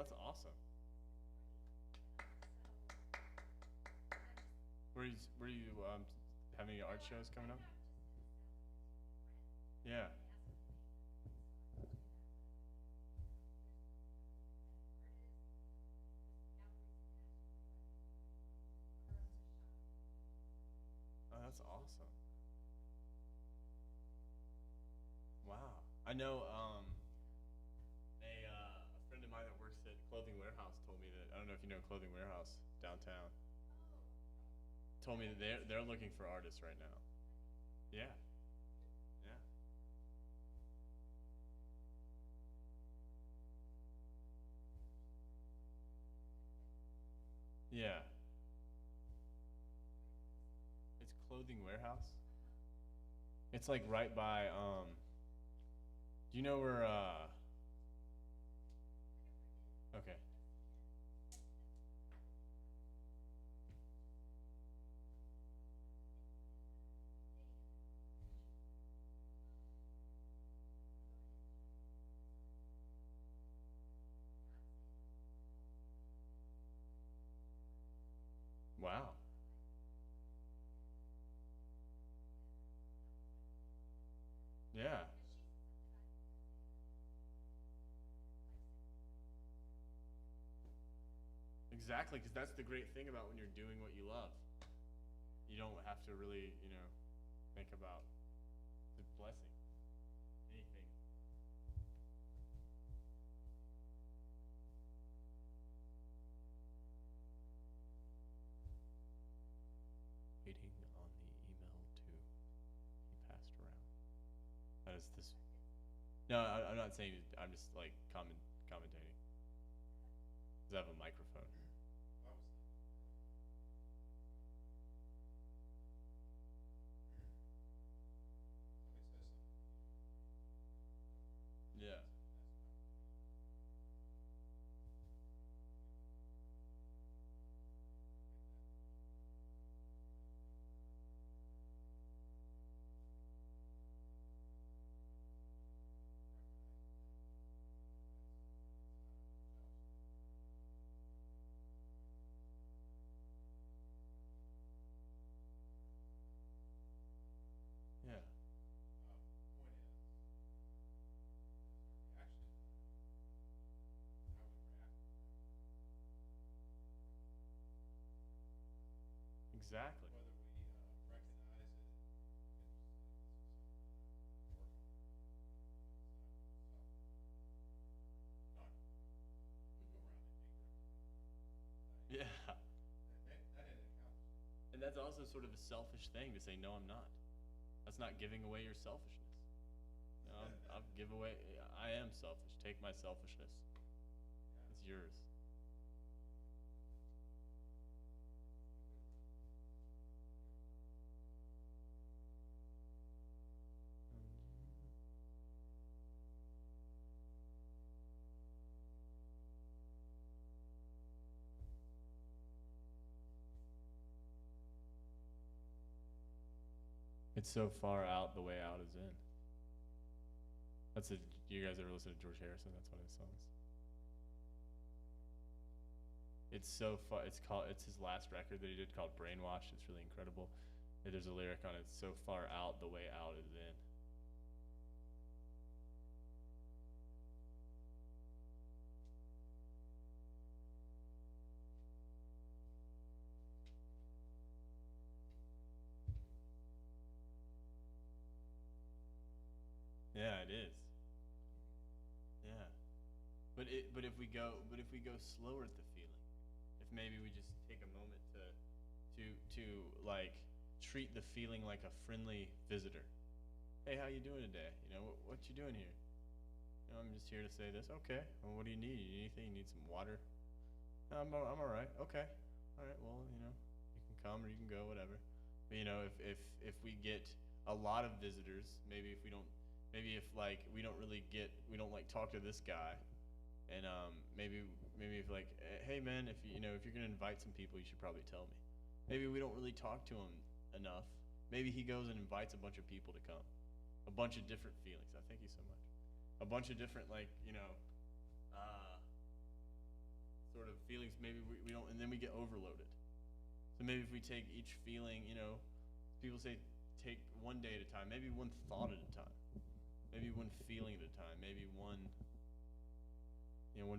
that's awesome. Were you have any art shows coming up? Yeah. Oh, that's awesome. Wow. I know a friend of mine that works at Clothing Warehouse told me that I don't know if you know Clothing Warehouse downtown. Told me that they're looking for artists right now. Yeah. Yeah. Yeah. It's Clothing Warehouse. It's like right by do you know where okay. Wow. Yeah. Exactly, because that's the great thing about when you're doing what you love. You don't have to really, think about the blessing, anything. Waiting on the email to be passed around. That is this. No, I'm not saying it. I'm just like commentating. Does I have a microphone? Yeah. Yeah. Exactly. Yeah. And that's also sort of a selfish thing to say, no, I'm not. That's not giving away your selfishness. No, I'll give away. I am selfish. Take my selfishness. It's yours. It's so far out, the way out is in. That's a. You guys ever listen to George Harrison? That's one of his songs. It's so far. It's called. It's his last record that he did called Brainwashed. It's really incredible. And there's a lyric on it. It's so far out, the way out is in. Yeah, it is. Yeah. But if we go slower at the feeling, if maybe we just take a moment to like treat the feeling like a friendly visitor. Hey, how you doing today? What you doing here? I'm just here to say this. Okay. Well, what do you need? You need anything? You need some water? No, I'm all right. Okay. All right. Well, you can come or you can go, whatever. But if we get a lot of visitors, maybe if like we don't like talk to this guy, and maybe if like, hey man, if if you're gonna invite some people, you should probably tell me. Maybe we don't really talk to him enough. Maybe he goes and invites a bunch of people to come, a bunch of different feelings. I thank you so much. A bunch of different uh, sort of feelings, maybe we don't, and then we get overloaded. So maybe if we take each feeling, people say take one day at a time, maybe one thought at a time, maybe one feeling at a time, maybe one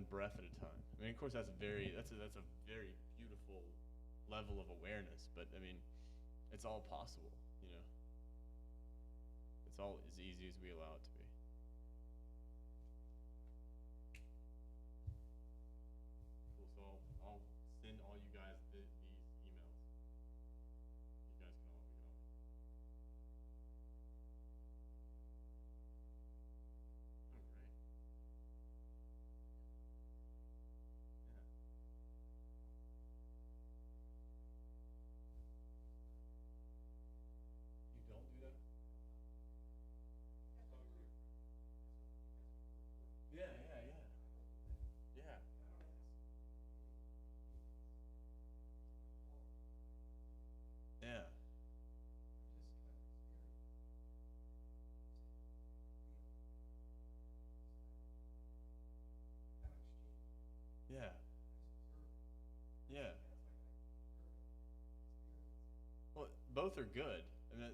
breath at a time. I mean, of course, that's a very beautiful level of awareness, but I mean, it's all possible, It's all as easy as we allow it to be. Cool. So I'll send all you guys these emails. You guys can all we can all. Oh, great. Yeah. You don't do that? Yeah, yeah, yeah. Yeah. Yeah. Yeah. Yeah. Well, both are good. And then,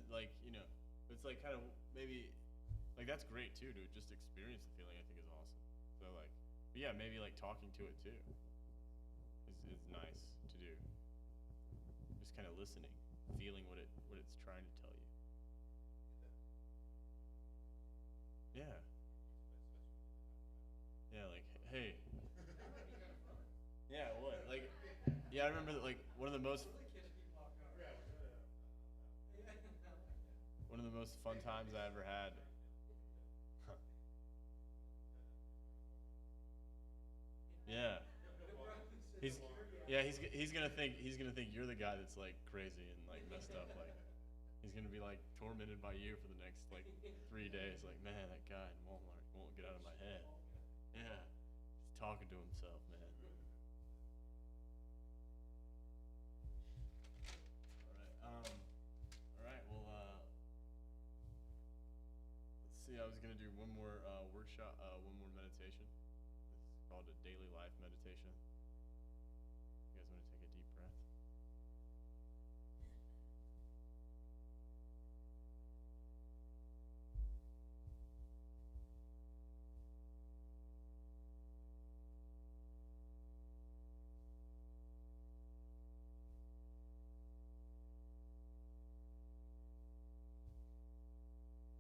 it's like kind of maybe, like, that's great too, to just experience the feeling, I think is awesome. So, like, but yeah, maybe like talking to it too is nice to do. Just kind of listening, feeling what it's trying to tell you. Yeah. Yeah, like, hey. Yeah, what? Like, yeah, I remember that, like, one of the most fun times I ever had. Yeah. He's he's gonna think you're the guy that's like crazy and like messed up. Like he's gonna be like tormented by you for the next like 3 days. Like, man, that guy in Walmart won't get out of my head. Yeah. He's talking to himself, man. All right. All right. Well, let's see. I was gonna do one more workshop, one more meditation. It's called a daily life meditation. You guys want to take a deep breath?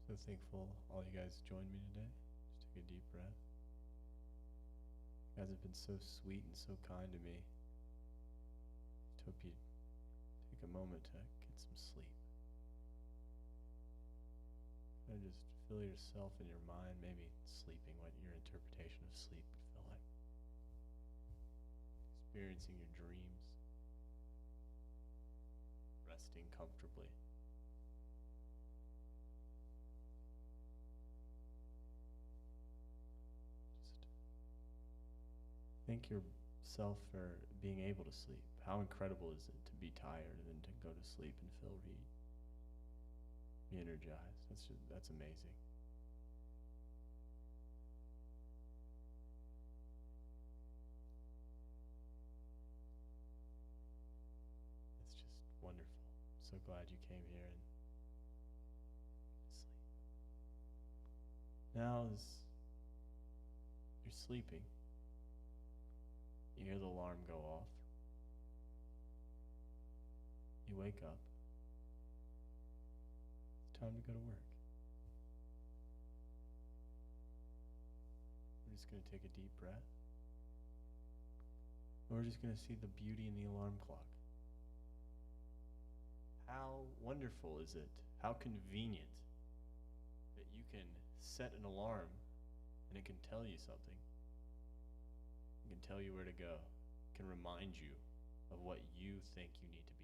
So thankful all you guys joined me today. Just take a deep breath. You guys have been so sweet and so kind to me. Just hope you take a moment to get some sleep. And just feel yourself in your mind, maybe sleeping, what your interpretation of sleep would feel like. Experiencing your dreams. Resting comfortably. Just thank yourself for being able to sleep. How incredible is it to be tired and then to go to sleep and feel re-energized? That's amazing. It's just wonderful. So glad you came here and sleep. Now, as you're sleeping, you hear the alarm go off. You wake up. It's time to go to work. We're just going to take a deep breath. And we're just going to see the beauty in the alarm clock. How wonderful is it? How convenient that you can set an alarm and it can tell you something. It can tell you where to go. It can remind you of what you think you need to